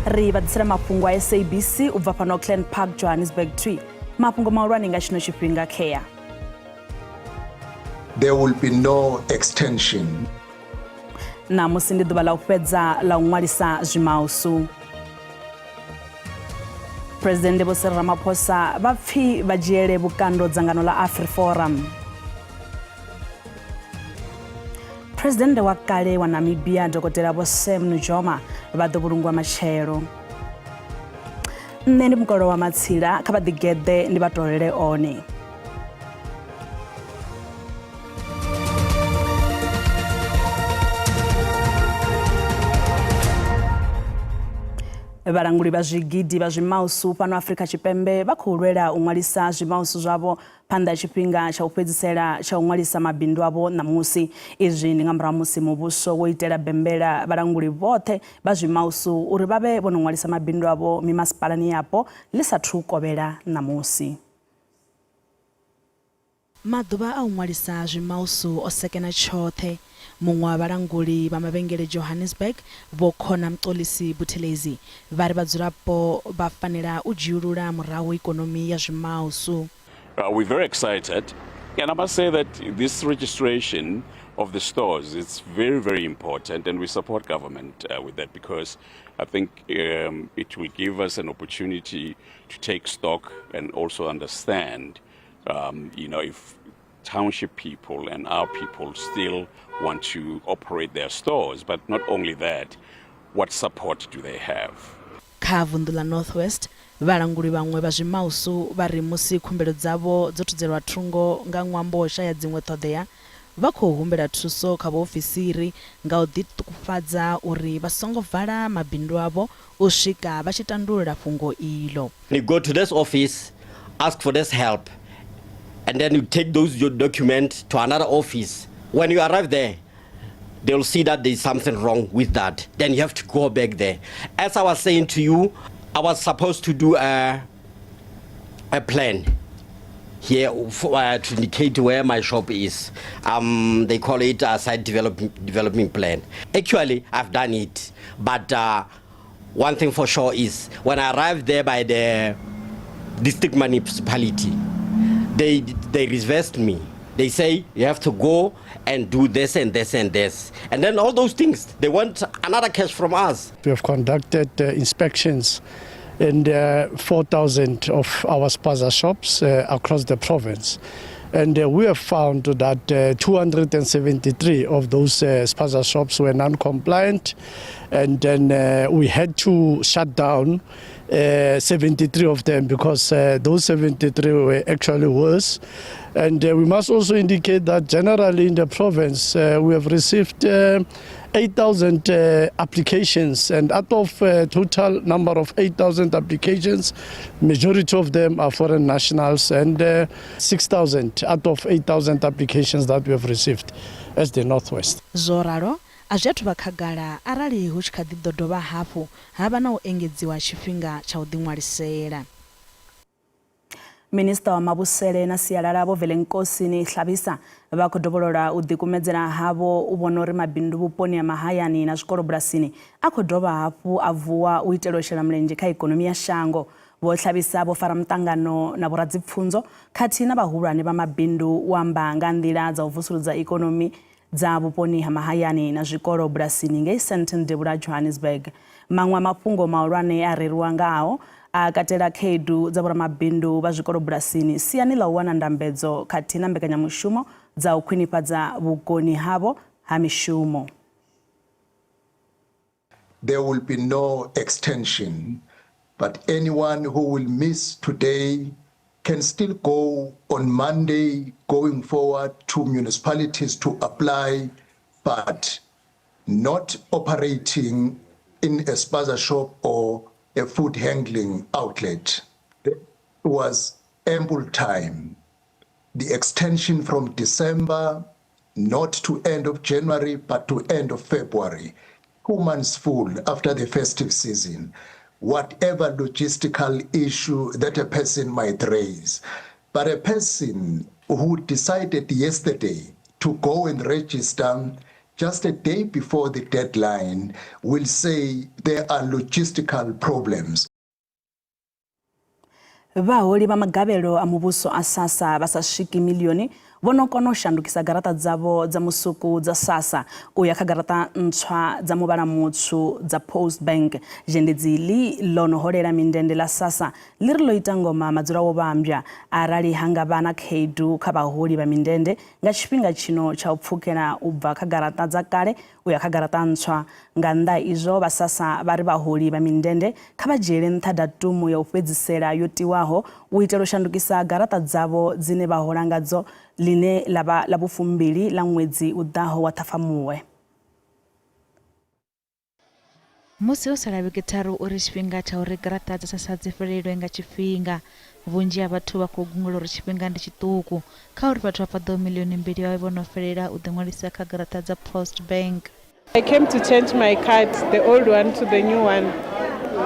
ri vhaḓisela mafhungo a SABC ubva fhano Auckland Park, Johannesburg 3. Mafhungo mahulwane nga tshino tshifhinga kea. There will be no extension. Namusi ndi ḓuvha ḽa u fhedza ḽa u ṅwalisa zwimausu. President Vho Cyril Ramaphosa vha pfi vha dzhiele vhukando dzangano ḽa AfriForum. President wa kale wa Namibia Dr. Vho Sam Nujoma vha ḓo vhulungwa matshelo. Nṋe ndi mukolo wa matsila kha vha ḓigeḓe ndi vha tolele one. Vhalanguli vha zwigidi vha zwimausu fhano Afrika Tshipembe vha khou lwela u ṅwalisa zwimausu zwavho phanḓa tshifhinga tsha u fhedzisela tsha u ṅwalisa mabindu avho ṋamusi. Izwi ndi nga murahu musi muvhuso wo itela bembela vhalanguli vhoṱhe vha zwimausu uri vha vhe vho no ṅwalisa mabindu avho mimasipalani yapo ḽi sathu kovhela ṋamusi. Maḓuvha a u ṅwalisa zwimausu o sekena tshoṱhe. Muṅwe wa vhalanguli vha mavhengele Johannesburg Vho Khona Mxolisi Buthelezi vha ri vhadzulapo vha fanela u dzhiulula murahu ikonomi ya zwimausu. We're very excited, and I must say that this registration of the stores is very, very important, and we support government with that, because I think it will give us an opportunity to take stock and also understand, if township people and our people still want to operate their stores, but not only that, what support do they have? Kha vunḓu ḽa Northwest, vhalanguli vhaṅwe vha zwimausu vha ri musi khumbelo dzavho dzo thudzelwa thungo nga ṅwambo wa u shaya dziṅwe ṱhoḓea, vha khou humbela thuso kha vhaofisiri nga u ḓiṱufhadza uri vha songo vala mabindu avho u swika vha tshi tandulula fhungo iḽo. You go to this office, ask for this help, and then you take those documents to another office. When you arrive there, they'll see that there's something wrong with that. Then you have to go back there. As I was saying to you, I was supposed to do a plan here to indicate where my shop is. They call it a site development plan. Actually, I've done it. But one thing for sure is, when I arrived there by the district municipality, they reversed me. They say you have to go and do this and this and this. And then all those things, they want another cash from us. We have conducted inspections in 4,000 of our spaza shops across the province. And we have found that 273 of those spaza shops were non-compliant. And then we had to shut down 73 of them, because those 73 were actually worse. And we must also indicate that generally in the province we have received 8,000 applications, and out of total number of 8,000 applications, majority of them are foreign nationals, and 6,000 out of 8,000 applications that we have received as the Northwest. Zoraro azhathu vhakhagala arali hu tshi kha ḓi ḓo dovha hafhu havha na u engedziwa tshifhinga tsha u ḓiṅwalisela. Minista wa mavhusele na sialala Vho Velenkosini Hlabisa vha khou dovholola u ḓikumedzela havho u vhona uri mabindu vhuponi ha mahayani na zwikolo bulasini a khou dovha hafhu a vuwa u itela u shela mulenzhe kha ikonomi ya shango. Vho Hlabisa vho fara muṱangano na vhoradzipfunzo khathihi na vhahulwane vha mabindu u amba nga nḓila dza u vusuludza ikonomi dza vhuponi ha mahayani na zwikolo bulasini ngei Sandton Debula Johannesburg. Maṅwe mafhungo mahulwane a reriwa ngaho a katela khaedu dza vhoramabindu vha zwikolo bulasini siani ḽa u wana ndambedzo khathihi na mbekanyamushumo dza u khwinifhadza vhukoni havho ha mishumo. There will be no extension, but anyone who will miss today can still go on Monday going forward to municipalities to apply, but not operating in a spaza shop or a food handling outlet. There was ample time. The extension from December, not to end of January, but to end of February. 2 months full after the festive season. Whatever logistical issue that a person might raise. But a person who decided yesterday to go and register just a day before the deadline, will say there are logistical problems. Vaholi va magavelo a muvhuso a SASSA vasasviki milioni vono kona u shandukisa garaṱa dzavho dza musuku dza SASSA u ya kha garaṱa ntswa dza muvhala mutswu dza Post Bank. Zhendedzi ḽi ḽo no holela mindende ḽa SASSA ḽi ri ḽo ita ngoma madzula wo vhambya arali hanga vha na khaedu kha vhaholi vha mindende nga tshifhinga tshino tsha u pfukela u bva kha garaṱa dza kale u ya kha garaṱa ntswa. Nga nnḓa izwo vha SASSA vha ri vhaholi vha mindende kha vha dzhiele nṱha datumu ya u fhedzisela yo tiwaho u itela u shandukisa garaṱa dzavho dzine vha hola ngadzo line ḽa vhufumbili ḽa ṅwedzi u ḓaho wa Ṱhafamuhwe. Musi ho sala vhege tharu uri tshifhinga tsha uri garaṱa dza SASSA dzi fhelelwe nga tshifhinga, vhunzhi ha vhathu vha khou gungula uri tshifhinga ndi tshiṱuku kha uri vhathu vha paḓaho milioni mbili vha vho no fhelela u ḓiṅwalisa kha garaṱa dza Post Bank. I came to change my card, the old one to the new one.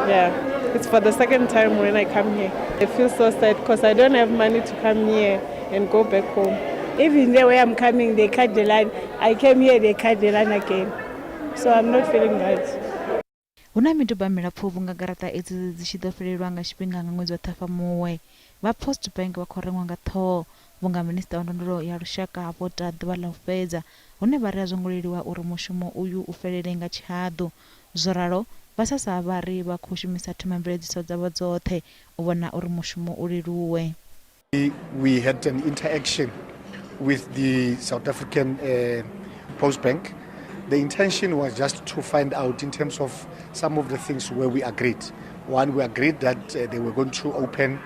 Yeah, it's for the second time when I come here. I feel so sad because I don't have money to come here and go back home. Even the way I'm coming, they cut the line. I came here, they cut the line again. So I'm not feeling right. Huna miduba milapfu vhunga garaṱa edzi dzi tshi ḓo fhelelwa nga tshifhinga nga ṅwedzi wa Ṱhafamuhwe. Vha Post Bank vha khou reṅwa nga ṱhoho vhunga minista wa ndondolo ya lushaka vho ta ḓuvha ḽa u fhedza hune vha ri a zwo ngo leluwa uri mushumo uyu u fhelele nga tshihaḓu. Zwo ralo vha SASSA vha ri vha khou shumisa themamveledziso dzavho dzoṱhe u vhona uri mushumo u leluwe. We had an interaction with the South African Post Bank. The intention was just to find out in terms of some of the things where we agreed. One, we agreed that they were going to open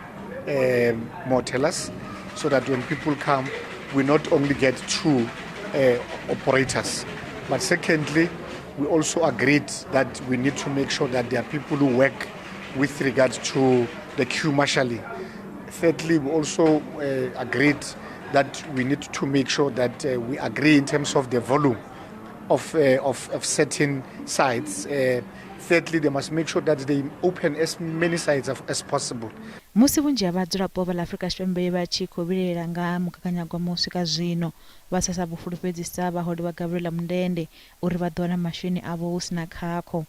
more tellers so that when people come, we not only get two operators, but secondly, we also agreed that we need to make sure that there are people who work with regards to the queue marshalling. Thirdly, we also agreed that we need to make sure that we agree in terms of the volume of certain sites. Thirdly, they must make sure that they open as many sites as possible. Musi vhunzhi ha vhadzulapo vha Afrika Tshipembe vha tshi khou vhilela nga mugaganyagwama u swika zwino, vha SASSA vho fulufhedzisa vhaholi vha gavhelo ḽa mundende uri vha ḓo wana masheleni avho hu sina khakho.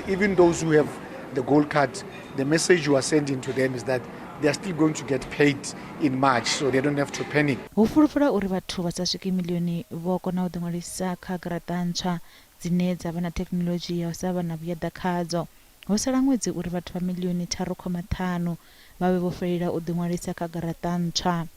Even those who have the gold card, the message you are sending to them is that they are still going to get paid in March, so they don't have to panic. Hu fulufhela uri vhathu vha sa swiki milioni vho kona u ḓiṅwalisa kha garaṱa ntswa dzine dza vha na thekhinolodzhi ya u sa vha na vhuyaḓa khadzo. Ho sala ṅwedzi uri vhathu vha milioni 3.5 vha vhe vho fhelela u ḓiṅwalisa kha garaṱa ntswa.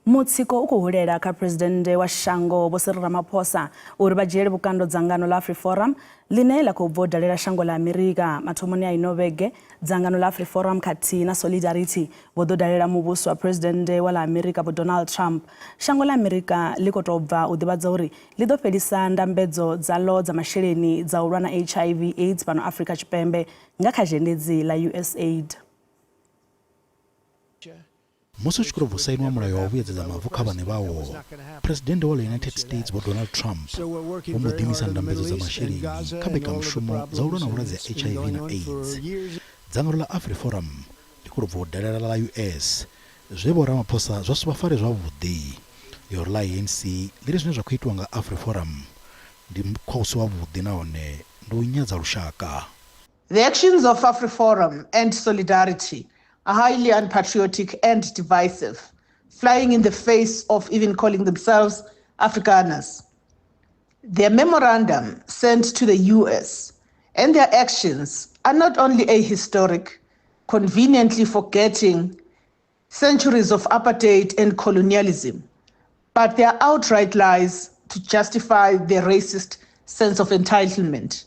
Mutsiko u khou hulela kha presidente wa shango Vho Cyril Ramaphosa uri vha dzhiele vhukando dzangano ḽa AfriForum line ḽa khou bva u dalela shango ḽa Amerika mathomoni a ino vhege. Dzangano ḽa AfriForum khathihi na Solidarity vho ḓo dalela muvhuso wa presidente wa ḽa Amerika Vho Donald Trump. Shango ḽa Amerika ḽi khou tou bva u ḓivhadza uri ḽi ḓo fhelisa ndambedzo dzaḽo dza masheleni dza u lwa na HIV AIDS fhano Afrika Tshipembe nga kha zhendedzi ḽa USAID. Musi tshi khou sainiwa mulayo wa u vhuedzedza mavu kha vhane vhawo, president wa United States Vho Donald Trump vho mbo ḓimisa ndambedzo dza masheleni kha mbekanyamushumo dza u lwa na vhulwadze ha HIV na AIDS. Dzangano ḽa AfriForum ḽi khou bva u dalela ḽa US zwe Vho Ramaphosa zwa si vha fare zwavhuḓi. Ḽi ḽa ANC ḽi ri zwine zwa khou itiwa nga AfriForum ndi mukhosi wavhuḓi nahone ndi u nyadza lushaka. The actions of AfriForum and Solidarity are highly unpatriotic and divisive, flying in the face of even calling themselves Afrikaners. Their memorandum sent to the US and their actions are not only ahistoric, conveniently forgetting centuries of apartheid and colonialism, but they are outright lies to justify their racist sense of entitlement.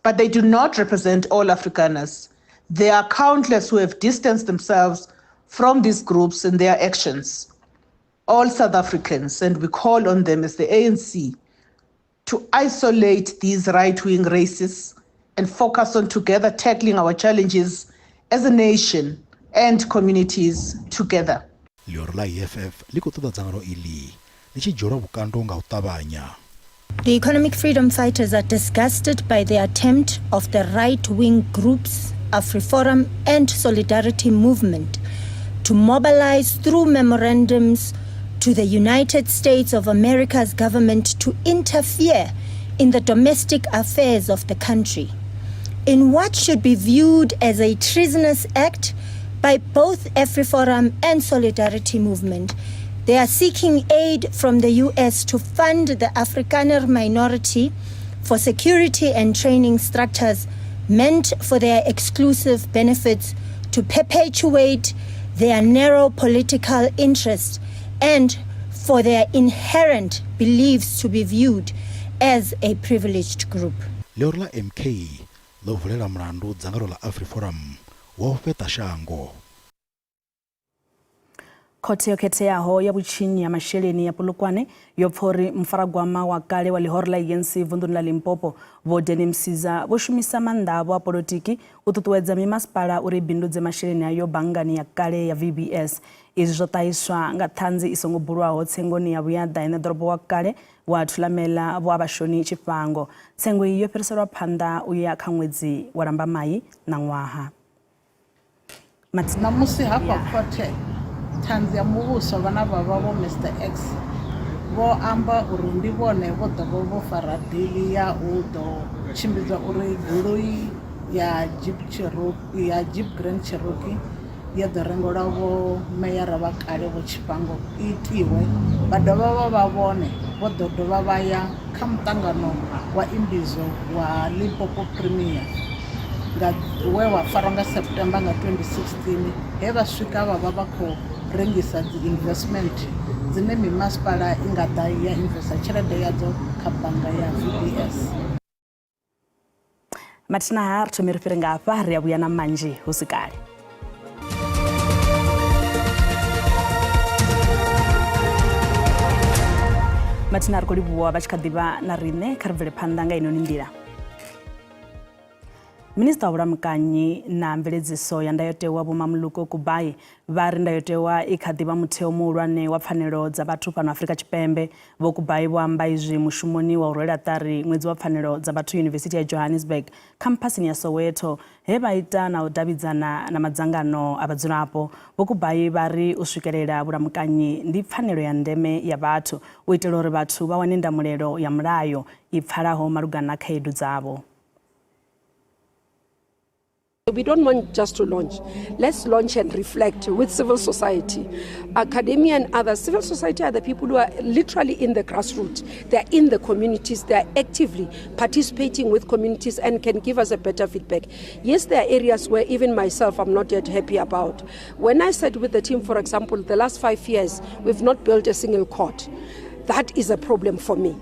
But they do not represent all Afrikaners. There are countless who have distanced themselves from these groups and their actions. All South Africans, and we call on them as the ANC, to isolate these right-wing racists and focus on together tackling our challenges as a nation and communities together. The economic freedom fighters are disgusted by the attempt of the right-wing groups, AfriForum and Solidarity movement, to mobilize through memorandums to the United States of America's government to interfere in the domestic affairs of the country in what should be viewed as a treasonous act by both AfriForum and Solidarity Movement. They are seeking aid from the US to fund the Afrikaner minority for security and training structures meant for their exclusive benefits to perpetuate their narrow political interests and for their inherent beliefs to be viewed as a privileged group. Leorla MK lo vulela mlandu dzangano la AfriForum wa ufeta shango. Khoti yo khetheaho ya vhutshinyi ya masheleni ya Polokwane yo pfori mfaragwama wa kale wa lihoro la ANC vunḓuni la Limpopo vho Denny Msiza vho shumisa maanḓa avho a polotiki u ṱuṱuwedza mimasipala uri bindudze masheleni ayo banngani ya kale ya VBS. Izwi zwo ṱahiswa nga ṱhanzi i songo bulwaho tsengoni ya Vhuyaḓa ine ḓorobo wa kale wa Thulamela vho Abashoni Tshifhango. Tsengo iyi yo fhiriselwa phanḓa u ya kha ṅwedzi wa Lambamai na ṅwaha. Namusi hafha khothe thanzi ya muvhuso vhana vhavha vho Mr X vho amba uri ndi vhone vho ḓo vho fara dili ya u ḓo tshimbidza uri goloi ya Jeep Grand Cherokee ya ḓo rengelwa vho meyara vha kale vho Tshifhango itiwe vha dovha vha vhone vho ḓo dovha vha ya kha muṱangano wa imbizo wa Limpopo Premier nga we wa farwa nga September nga 2016 he vha swika vha vha khou rengisa dzi investment dzine mimasipala i nga ḓa ya investa tshelede yadzo kha bannga ya VBS. Matina har thomiri fhiri nga afha ri a vhuya na manzhi hu si kale. Matina ri khou livhuwa vha tshi kha ḓivha na riṋe kha ri bvele phanḓa nga inoni nḓila. Minista wa Vhulamukanyi na mveledziso ya ndayotewa Vho Mamuluko Kubayi vha ri ndayotewa i kha ḓivha mutheo muhulwane wa pfanelo dza vhathu fhano Afrika Tshipembe. Vho Kubayi vho amba izwi mushumoni wa u rwela ṱari ṅwedzi wa pfanelo dza vhathu Yunivesithi ya Johannesburg khampasini ya Soweto he vha ita na u davhidzana na madzangano a vhadzulapo. Vho Kubayi vha ri u swikelela vhulamukanyi ndi pfanelo ya ndeme ya vhathu u itela uri vhathu vha wane ndamulelo ya mulayo i pfalaho malugana na khaedu dzavho. We don't want just to launch. Let's launch and reflect with civil society, academia and others. Civil society are the people who are literally in the grassroots. They are in the communities. They are actively participating with communities and can give us a better feedback. Yes, there are areas where even myself I'm not yet happy about. When I sat with the team, for example, the last 5 years, we've not built a single court. That is a problem for me.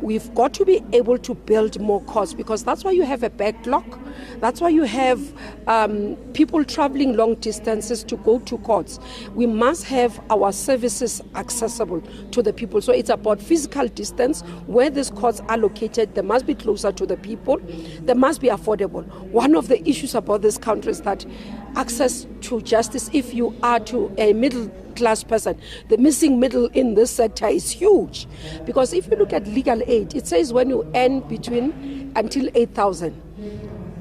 We've got to be able to build more courts because that's why you have a backlog. That's why you have people traveling long distances to go to courts. We must have our services accessible to the people. So it's about physical distance. Where these courts are located, they must be closer to the people. They must be affordable. One of the issues about this country is that access to justice, if you are to a middle-class person, the missing middle in this sector is huge. Because if you look at legal aid, it says when you earn between until 8,000,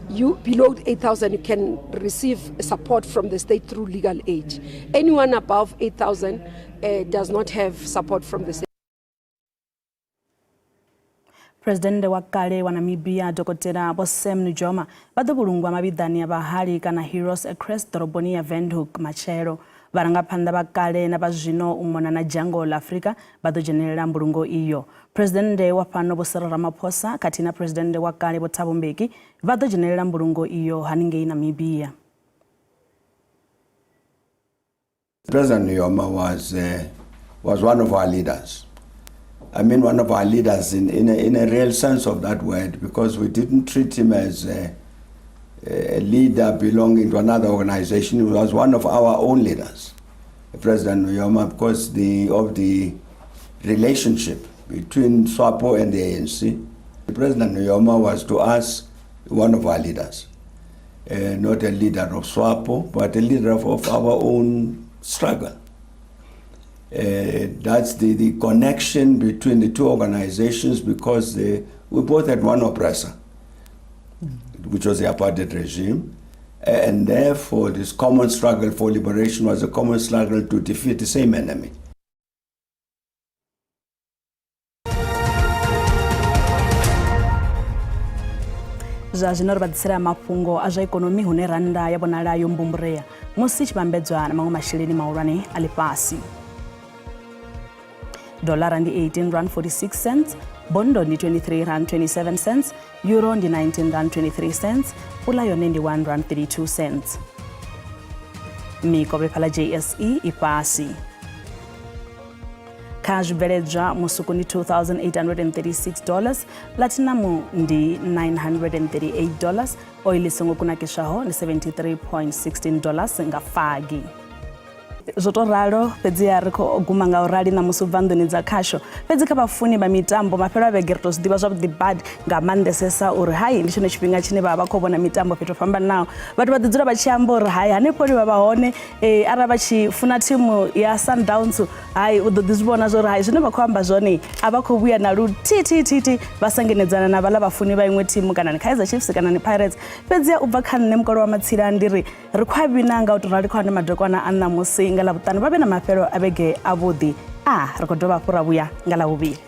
you below 8,000 you can receive support from the state through legal aid. Anyone above 8,000 does not have support from the state. President wa kale wa Namibia Dr. Bosem Nujoma bado bulungwa mabidani ya bahari kana Heroes Across ḓoroboni ya Windhoek Matshelo. Varangaphanḓa vha kale na vha zwino u mona na dzhango la Afrika vha ḓo dzhenelela mbulungo iyo. President wa fhano Vho Cyril Ramaphosa khathihi na President wa kale Vho Thabo Mbeki vha ḓo dzhenelela mbulungo iyo haningei Namibia. President Nujoma was one of our leaders. I mean, one of our leaders in a real sense of that word, because we didn't treat him as a leader belonging to another organization. He was one of our own leaders, President Nujoma, because of the relationship between SWAPO and the ANC. President Nujoma was to us one of our leaders, not a leader of SWAPO, but a leader of our own struggle. That's the connection between the two organizations, because we both had one oppressor, which was the apartheid regime, and therefore this common struggle for liberation was a common struggle to defeat the same enemy. zwa zwino ri vhadzisela mafhungo a zwa ikonomi hune randa ya vhonala yo mbumburea musi tshivhambedzwa na maṅwe masheleni mahulwane a ḽifhasi. Dollar ndi 18 rand 46 cents, bondo ndi 23 rand 27 cents, euro ndi 19 rand 23 cents, pula yone ndi 1 rand 32 cents. Mikovhe phala JSE ifhasi. Kha zwibveledzwa musuku ndi $2,836, platinum ndi $938, oil songo kunakiswaho ndi $73.16 nga fagi. Zwo to ralo fhedzi ya ri khou guma nga u rali na musi ubva nḓuni dza khasho fhedzi kha vhafuni vha mitambo mafhelo a vhege ri tou zwiḓivha zwavhuḓi bad nga maanḓesesa uri hayi ndi tshone tshifhinga tshine vha vha khou vhona mitambo fhethu ho fhambanaho. Vhathu vha ḓi dzula vha tshi amba uri hayi hanefho vha vha hone arali vha tshi funa thimu ya Sundowns hayi u ḓo ḓi zwi vhona zwo uri hayi zwine vha khou amba zwone a vha khou vhuya na luthithi vha sangenedzana na vhaḽa vhafuni vha iṅwe thimu kana ni Kaizer Chiefs kana ni Pirates. Fhedzi ya u bva kha nṋe mukolo wa matsila ndi ri khou avhina nga u tou rali khou ane madokwana a ṋamusi nga ḽavhuṱanu vha vhe na mafhelo a vhege a vhuḓi ri khou dovha hafhu ra vhuya nga ḽavhuvhili.